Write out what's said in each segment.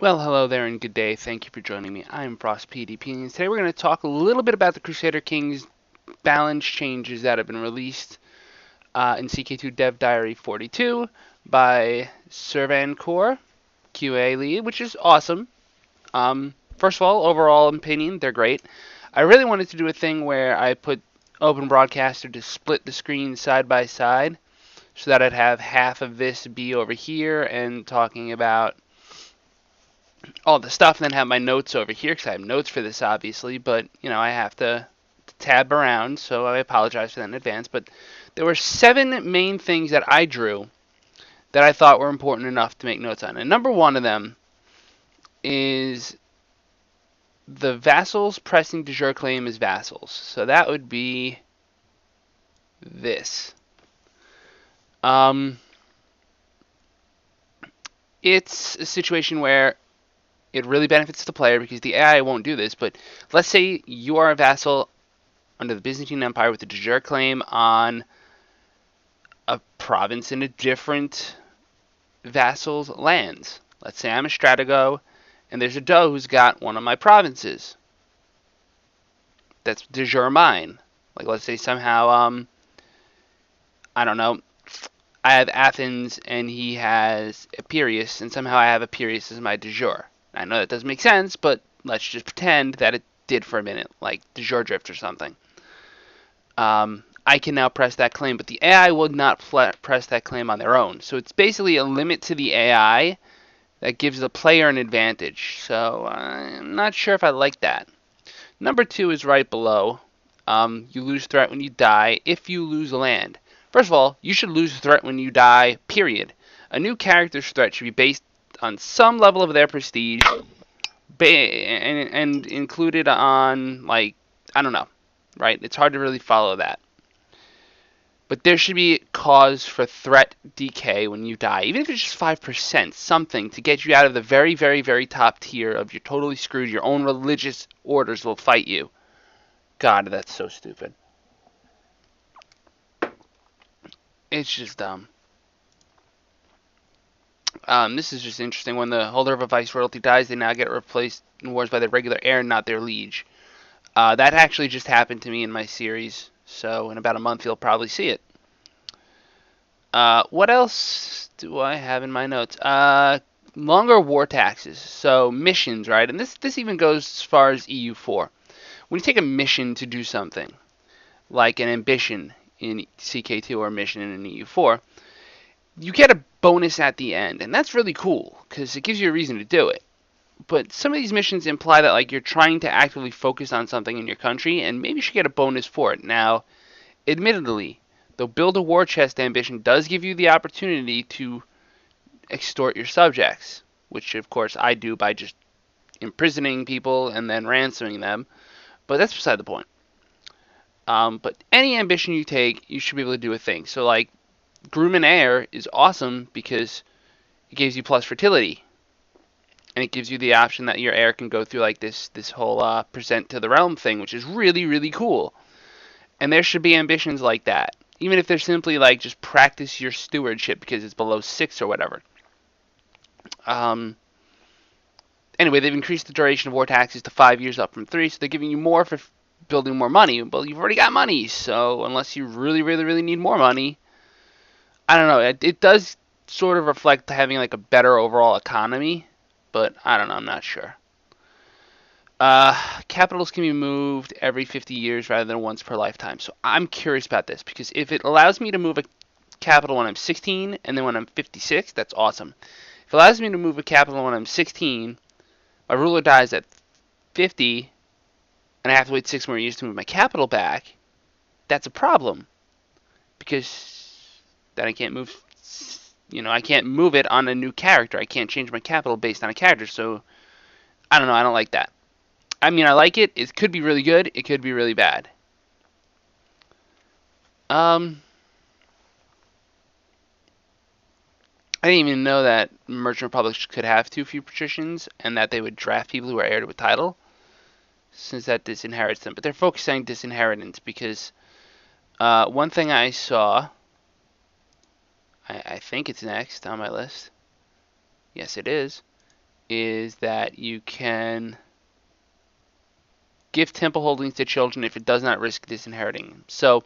Well, hello there and good day. Thank you for joining me. I'm Frost PDP, and today we're going to talk a little bit about the Crusader Kings balance changes that have been released in CK2 Dev Diary 42 by Servancor, QA lead, which is awesome. First of all, overall opinion, they're great. I really wanted to do a thing where I put Open Broadcaster to split the screen side by side so that I'd have half of this be over here and talking about all the stuff and then have my notes over here because I have notes for this obviously, but I have to tab around, so I apologize for that in advance. But there were 7 main things that I drew that I thought were important enough to make notes on. And number one of them is the vassals pressing de jure claim as vassals. So that would be this. It's a situation where it really benefits the player because the AI won't do this, but let's say you are a vassal under the Byzantine Empire with a de jure claim on a province in a different vassal's lands. Let's say I'm a Stratago and there's a Doe who's got one of my provinces. That's de jure mine. Like, let's say somehow, I don't know, I have Athens and he has Epirus, and somehow I have Epirus as my de jure. I know that doesn't make sense, but let's just pretend that it did for a minute, like de jure drift or something. I can now press that claim, but the AI will not press that claim on their own. So it's basically a limit to the AI that gives the player an advantage. So I'm not sure if I like that. Number 2 is right below. You lose threat when you die if you lose land. First of all, you should lose threat when you die, period. A new character's threat should be based on some level of their prestige and included on, like, I don't know, right? It's hard to really follow that. But there should be cause for threat decay when you die, even if it's just 5%, something to get you out of the very, very, very top tier of you're totally screwed, your own religious orders will fight you. God, that's so stupid. It's just dumb. This is just interesting. When the holder of a vice royalty dies, they now get replaced in wars by their regular heir, not their liege. That actually just happened to me in my series, so in about a month you'll probably see it. What else do I have in my notes? Longer war taxes. So missions, right? And this even goes as far as EU4. When you take a mission to do something, like an ambition in CK2 or a mission in an EU4, you get a bonus at the end, and that's really cool because it gives you a reason to do it. But some of these missions imply that like you're trying to actively focus on something in your country, and maybe you should get a bonus for it. Now, admittedly, the build a war chest ambition does give you the opportunity to extort your subjects, which of course I do by just imprisoning people and then ransoming them, but that's beside the point. But any ambition you take, you should be able to do a thing. So like, Groom and Heir is awesome because it gives you plus fertility, and it gives you the option that your heir can go through like this whole present to the realm thing, which is really, really cool. And there should be ambitions like that, even if they're simply like just practice your stewardship because it's below 6 or whatever. Anyway, they've increased the duration of war taxes to 5 years up from 3, so they're giving you more for building more money. Well, you've already got money, so unless you really, really, really need more money, I don't know. It does sort of reflect having like a better overall economy, but I don't know. I'm not sure. Capitals can be moved every 50 years rather than once per lifetime. So I'm curious about this because if it allows me to move a capital when I'm 16 and then when I'm 56, that's awesome. If it allows me to move a capital when I'm 16, my ruler dies at 50, and I have to wait 6 more years to move my capital back, that's a problem because then I can't move. I can't move it on a new character. I can't change my capital based on a character. So I don't know. I don't like that. I mean, I like it. It could be really good. It could be really bad. I didn't even know that merchant republics could have too few patricians and that they would draft people who are heir to a title, since that disinherits them. But they're focusing on disinheritance because one thing I saw, I think it's next on my list. Yes, it is is that you can give temple holdings to children if it does not risk disinheriting. So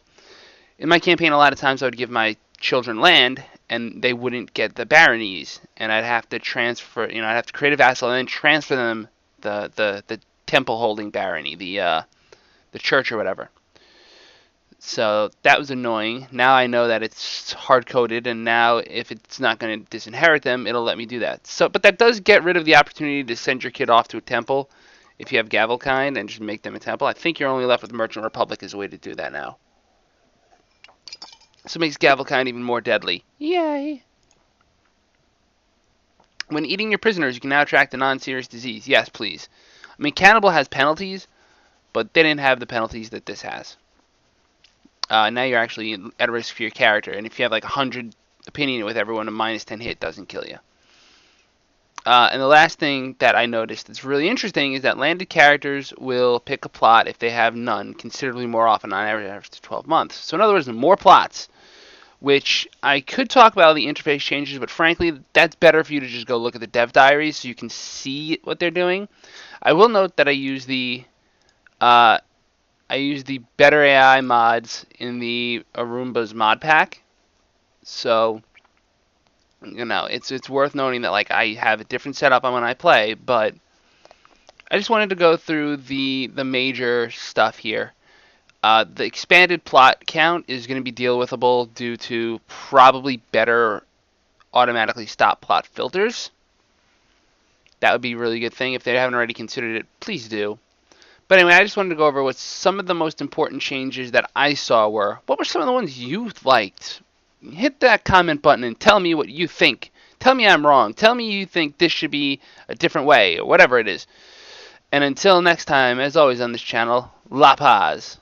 in my campaign, a lot of times I would give my children land, and they wouldn't get the baronies, and I'd have to transfer. I'd have to create a vassal and then transfer them the temple holding barony, the church or whatever. So that was annoying. Now I know that it's hard coded, and now if it's not going to disinherit them, it'll let me do that. So, but that does get rid of the opportunity to send your kid off to a temple if you have Gavelkind and just make them a temple. I think you're only left with Merchant Republic as a way to do that now. So it makes Gavelkind even more deadly. Yay! When eating your prisoners, you can now attract a non-serious disease. Yes, please. I mean, Cannibal has penalties, but they didn't have the penalties that this has. Now you're actually at risk for your character, and if you have like 100 opinion with everyone, a -10 hit doesn't kill you. And the last thing that I noticed that's really interesting is that landed characters will pick a plot if they have none considerably more often on average after 12 months. So in other words, more plots, which I could talk about the interface changes, but frankly, that's better for you to just go look at the dev diaries so you can see what they're doing. I will note that I use the better AI mods in the Arumba's mod pack. So, it's worth noting that like I have a different setup on when I play, but I just wanted to go through the major stuff here. The expanded plot count is going to be deal withable due to probably better automatically stop plot filters. That would be a really good thing. If they haven't already considered it, please do. But anyway, I just wanted to go over what some of the most important changes that I saw were. What were some of the ones you liked? Hit that comment button and tell me what you think. Tell me I'm wrong. Tell me you think this should be a different way, or whatever it is. And until next time, as always on this channel, La Paz.